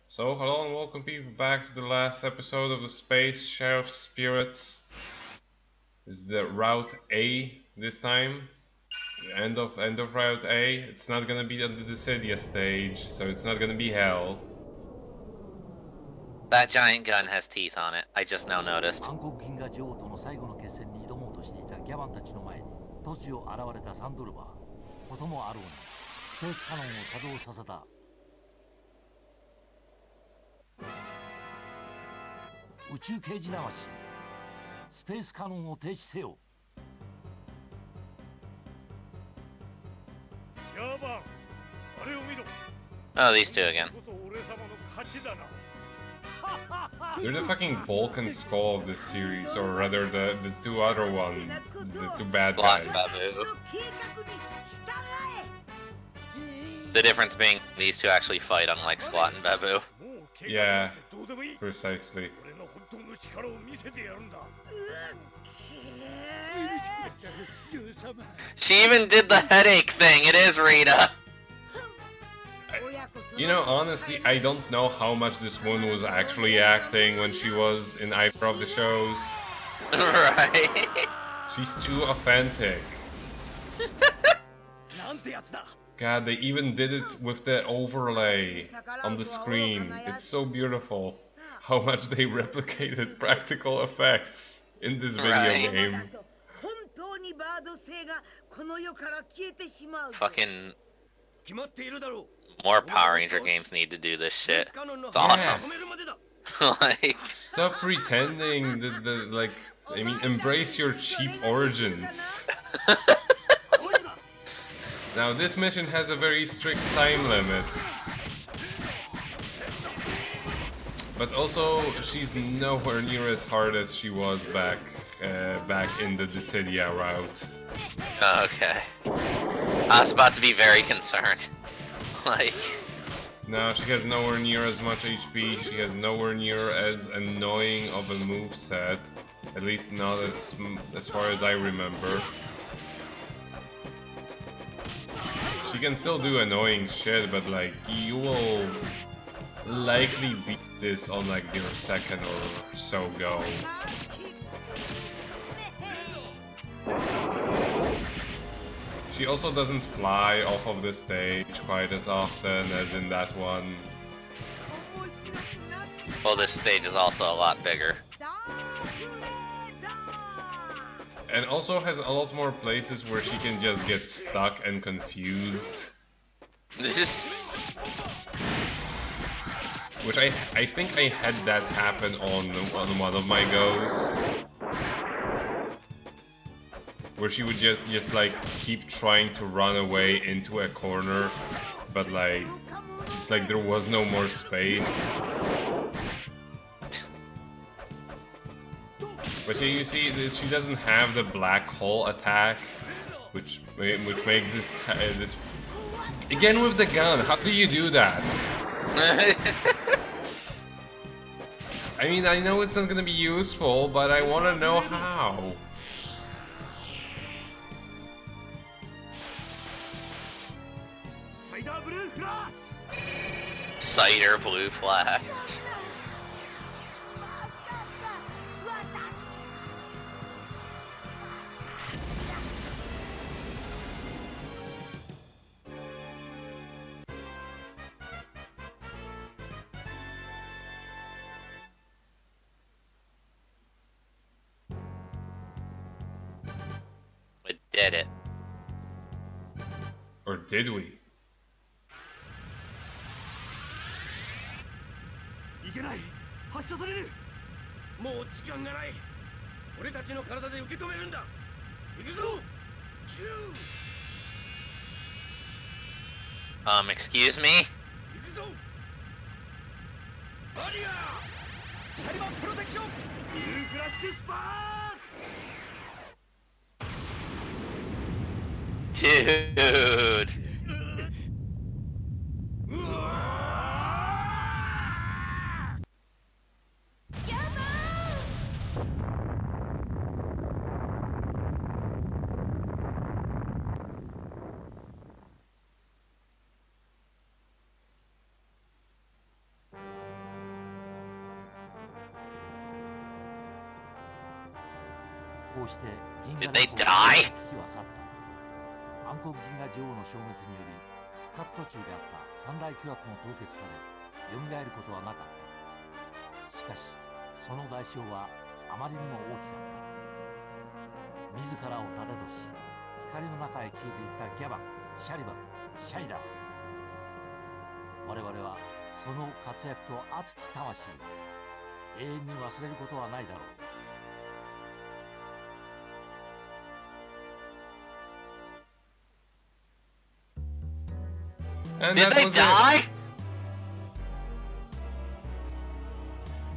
So, hello and welcome people back to the last episode of the Space Sheriff Spirits. This is the Route A this time. End of Route A. It's not gonna be on the Dissidia stage, so it's not gonna be hell. That giant gun has teeth on it. I just now noticed. 暗黒銀河女王との最後の決戦に挑もうとしていたギャバンたちの前に突如現れたサンドルバー。こともあろうにスペースカノンを作動させた。宇宙刑事魂、スペースカノンを停止せよ。ギャバン、あれを見ろ。Oh, these two again. They're the fucking bulk and skull of this series, or rather the two other ones, the two bad Squat guys. and Babu. The difference being these two actually fight, unlike Squat and Babu. Yeah, precisely. She even did the headache thing. It is Rita. You know, honestly, I don't know how much this woman was actually acting when she was in either of the shows. Right. She's too authentic. God, they even did it with the overlay on the screen. It's so beautiful how much they replicated practical effects in this video game. Fucking more Power Ranger games need to do this shit. It's awesome. Like, stop pretending that I mean, embrace your cheap origins. Now, this mission has a very strict time limit. But also, she's nowhere near as hard as she was back in the Dissidia route. okay. I was about to be very concerned. Like, no, she has nowhere near as much HP, she has nowhere near as annoying of a moveset. At least not as far as I remember. She can still do annoying shit, but like, you will likely beat this on like your second or so go. She also doesn't fly off of the stage quite as often as in that one. well, this stage is also a lot bigger. And also has a lot more places where she can just get stuck and confused. This is... Which I think I had that happen on one of my goes. Where she would just like keep trying to run away into a corner, but like just like there was no more space. But yeah, you see that she doesn't have the black hole attack, which makes this again with the gun. How do you do that? I mean, I know it's not gonna be useful, but I want to know how. Cider Blue Flash. We did it. Or did we? いけない。発射される。もう時間がない。俺たちの体で受け止めるんだ。行くぞ。チュー。Excuse me? 行くぞ。バリア。シャリバンプロテクション。ブルーフラッシュスパーク。Dude. こうして銀 Did 河 they 連邦 die? 危機は去った。暗黒銀河女王の消滅により復活途中であった三大巨悪も凍結され蘇ることはなかった。しかしその代償はあまりにも大きかった。自らを盾とし光の中へ消えていったギャバン、シャリバン、シャイダー。我々はその活躍と熱き魂を永遠に忘れることはないだろう。And Did that they was die? it.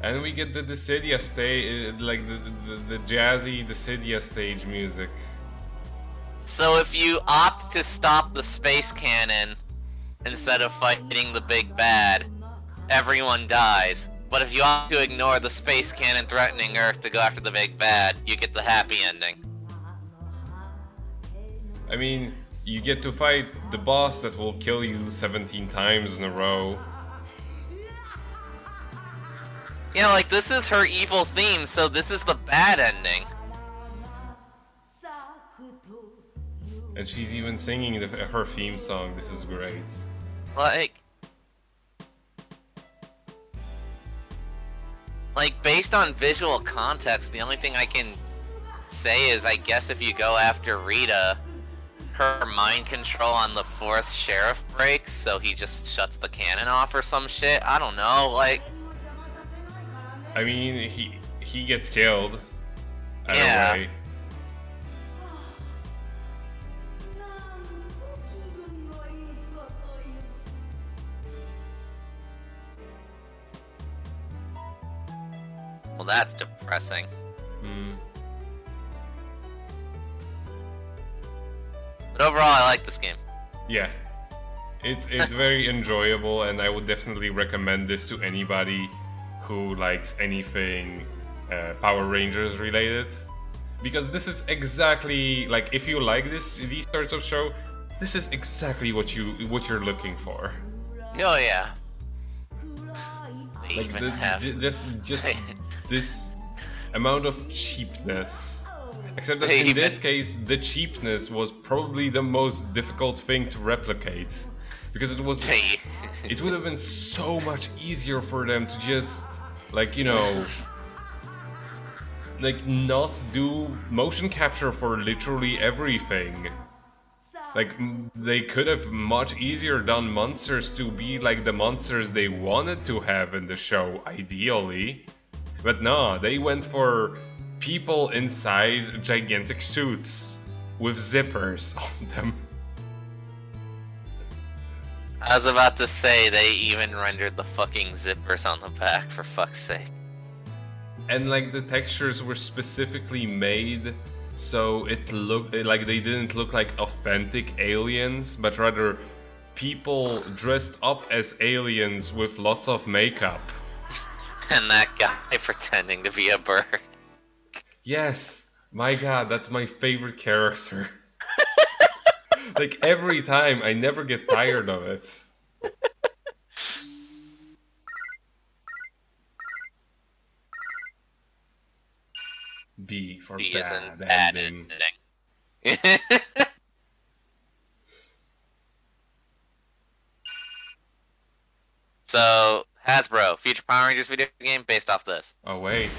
And we get the Dissidia stage, like the jazzy Dissidia stage music. So if you opt to stop the space cannon instead of fighting the big bad, everyone dies. But if you opt to ignore the space cannon threatening Earth to go after the big bad, you get the happy ending. I mean, you get to fight the boss that will kill you 17 times in a row. Yeah, like this is her evil theme, so this is the bad ending. And she's even singing her theme song. This is great. Like based on visual context, the only thing I can say is I guess if you go after Rita, her mind control on the 4th sheriff breaks, so he just shuts the cannon off or some shit. I don't know, like... I mean, he gets killed. Yeah. Way. Well, that's depressing. Hmm. But overall, I like this game. Yeah. It's very enjoyable, and I would definitely recommend this to anybody who likes anything Power Rangers related, because this is exactly like, if you like these sorts of show, this is exactly what you're looking for. Oh yeah. They Like even have... just this amount of cheapness. Except that They in even... this case, the cheapness was probably the most difficult thing to replicate, because it was it would have been so much easier for them to just, like, you know, like not do motion capture for literally everything. Like, they could have much easier done monsters to be like the monsters they wanted to have in the show, ideally. But no, they went for people inside gigantic suits with zippers on them. I was about to say, they even rendered the fucking zippers on the back, for fuck's sake. And like the textures were specifically made so it looked like they didn't look like authentic aliens, but rather people dressed up as aliens with lots of makeup. And that guy pretending to be a bird. Yes, my god, that's my favorite character. Like every time, I never get tired of it. B for B bad, isn't bad ending. ending. So, Hasbro, future Power Rangers video game based off this. Oh wait.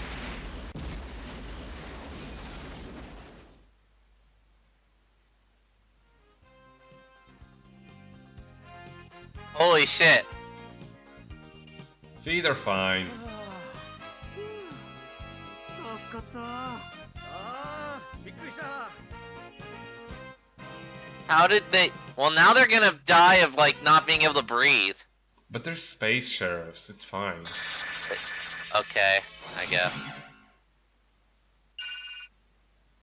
Holy shit. See, they're fine. How did they... Well, now they're gonna die of, like, not being able to breathe. But they're space sheriffs, it's fine. Okay, I guess.